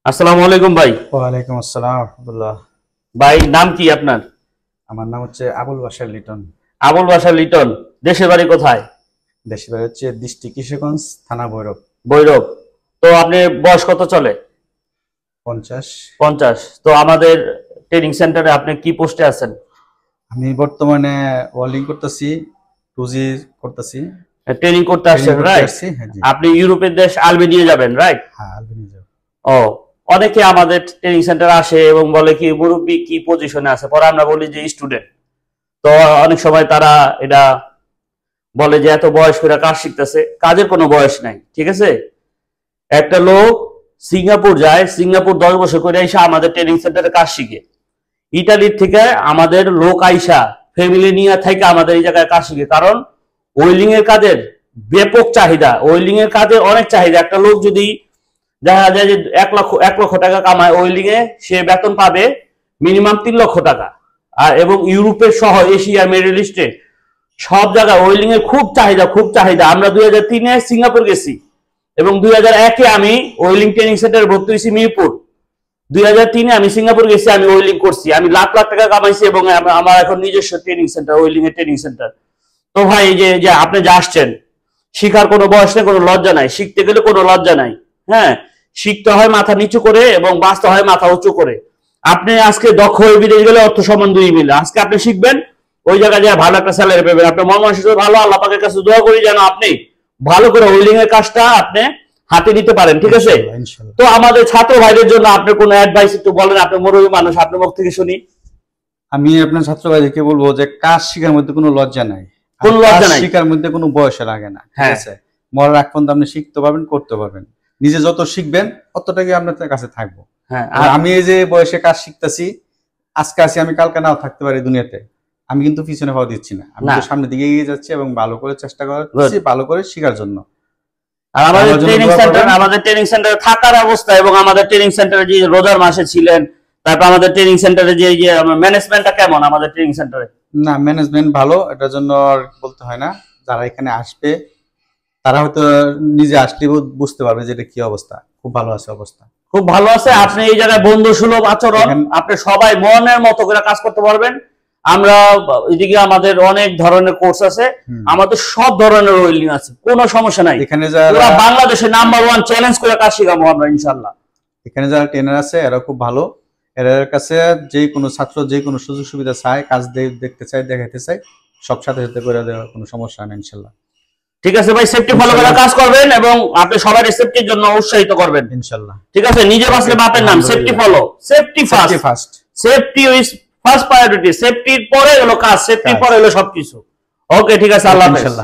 আসসালামু আলাইকুম ভাই। ওয়ালাইকুম আসসালাম রাহমাতুল্লাহ। ভাই নাম কি আপনার? আমার নাম হচ্ছে আবুল বাশার লিটন। আবুল বাশার লিটন। দেশের বাড়ি কোথায়? দেশের বাড়ি হচ্ছে ডিস্ট্রিক্ট কিশোরগঞ্জ, থানা ভৈরব। ভৈরব। তো আপনি বয়স কত চলে? 50। 50। তো আমাদের ট্রেনিং সেন্টারে আপনি কি পোস্টে আছেন? আমি বর্তমানে ওয়েল্ডিং করতেছি, 2G করতেছি। ট্রেনিং করতে আসছেন, রাইট? হ্যাঁ জি। আপনি ইউরোপের দেশ আলবেনিয়া যাবেন, রাইট? হ্যাঁ, আলবেনিয়া যাব। ও, অনেকে আমাদের ট্রেনিং সেন্টার আসে এবং বলে কি মুরব্বী কি পজিশনে আছে, পরে আমরা বলি যে স্টুডেন্ট। তো অনেক সময় তারা এটা বলে যে এত বয়স করে কাজ শিখতেছে। কাজের কোনো বয়স নাই, ঠিক আছে? একটা লোক সিঙ্গাপুর যায়, সিঙ্গাপুর 10 বছর করে এসে আমাদের ট্রেনিং সেন্টারে কাজ শিখে। ইটালির থেকে আমাদের লোক আইসা ফ্যামিলি নিয়ে থেকে আমাদের এই জায়গায় কাজ শিখে, কারণ ওয়েল্ডিং এর কাজের ব্যাপক চাহিদা, ওয়েল্ডিং এর কাজের অনেক চাহিদা। একটা লোক যদি দেখা যায় যে 1 লক্ষ টাকা কামায় ওয়েল্ডিং এ, সে বেতন পাবে মিনিমাম 3 লক্ষ টাকা। আর এবং ইউরোপের সহ এশিয়া, মিডল ইস্টে সব জায়গায় ওয়েল্ডিং এর খুব চাহিদা, খুব চাহিদা। আমরা 2003-এ সিঙ্গাপুর গেছি এবং 2001-এ আমি ওয়েল্ডিং ট্রেনিং সেন্টারে ভর্তি হয়েছি মিরপুর। 2003-এ আমি সিঙ্গাপুর গেছি, আমি ওয়েল্ডিং করছি, আমি লাখ লাখ টাকা কামাইছি এবং আমার এখন নিজস্ব ট্রেনিং সেন্টার, ওয়েল্ডিং এর ট্রেনিং সেন্টার। তো ভাই, এই যে আপনি যে আসছেন, শিখার কোনো বয়স নেই, কোনো লজ্জা নাই, শিখতে গেলে কোনো লজ্জা নাই। হ্যাঁ, শিখতে হয় মাথা নিচু করে এবং বাঁচতে হয় মাথা উঁচু করে। আপনি আজকে দক্ষ হয়ে বিদেশ গেলে অর্থ সম্মান 2 মিলে। আজকে আপনি শিখবেন, ওই জায়গায় যা ভালো একটা স্যালারি পাবেন। আপনার মন মানসিকতা ভালো, আল্লাহ পাকের কাছে দোয়া করি যেন আপনি ভালো করে ওয়েল্ডিং এর কাজটা আপনি হাতে নিতে পারেন, ঠিক আছে? ইনশাআল্লাহ। তো আমাদের ছাত্র ভাইদের জন্য আপনি কোনো অ্যাডভাইস একটু বলেন, আপনি মুরব্বী মানুষ, আপনার মুখ থেকে শুনি। আমি আপনার ছাত্র ভাইদেরকে বলবো যে কাজ শিখার মধ্যে কোনো লজ্জা নাই, কোনো লজ্জা নাই, শিখার মধ্যে কোনো বয়স লাগে না, ঠিক আছে? মরার আগ পর্যন্ত আপনি শিখতে পারবেন, করতে পারবেন। নিজে যত শিখবেন ততটাই আপনার কাছে থাকবো। হ্যাঁ, আর আমি এই যে বয়সে কাজ শিখতেছি, আজকে আছি, আমি কালকে নাও থাকতে পারি দুনিয়াতে। আমি কিন্তু পিছনে পাওয়া দিচ্ছি না, আমি তো সামনের দিকে এগিয়ে যাচ্ছি এবং ভালো করে চেষ্টা করছি, ভালো করে শেখার জন্য। আর আমাদের ট্রেনিং সেন্টারে থাকার অবস্থা এবং আমাদের ট্রেনিং সেন্টারে যে রোজার মাসে ছিলেন, তারপর আমাদের ট্রেনিং সেন্টারে যে ম্যানেজমেন্টটা কেমন আমাদের ট্রেনিং সেন্টারে? না, ম্যানেজমেন্ট ভালো, এটার জন্য আর বলতে হয় না। যারা এখানে আসবে তারা হয়তো নিজে আসলে বুঝতে পারবে যে এটা কি অবস্থা। খুব ভালো আছে অবস্থা, খুব ভালো আছে। আপনি এই জায়গায় বন্ধু সুলভ আচরণ, আপনি সবাই মনের মতো করে কাজ করতে পারবেন। আমরা এদিকে আমাদের অনেক ধরনের কোর্স আছে, আমাদের সব ধরনের ওয়েল্ডিং আছে, কোনো সমস্যা নাই। এখানে যারা বাংলাদেশের নাম্বার 1 চ্যালেঞ্জ করে কাজ শিখাবো আমরা ইনশাআল্লাহ। এখানে যারা ট্রেনার আছে এরা খুব ভালো। এর কাছে যে কোনো ছাত্র যে কোনো সুযোগ সুবিধা চায়, কাজ দেখতে চায়, দেখাতে চায়, সব সাথে সাথে করে দেওয়ার কোনো সমস্যা নেই ইনশাআল্লাহ। ঠিক আছে ভাই, সেফটি ফলো করে কাজ করবেন এবং আপনি সবার সেফটির জন্য উৎসাহিত করবেন ইনশাআল্লাহ। ঠিক আছে? নিজে বাঁচলে বাপের নাম। Safety follow, safety first, safety is first priority. সেফটির পরে হলো কাজ, সেফটির পরে হলো সবকিছু। ওকে, ঠিক আছে, আল্লাহ হাফেজ।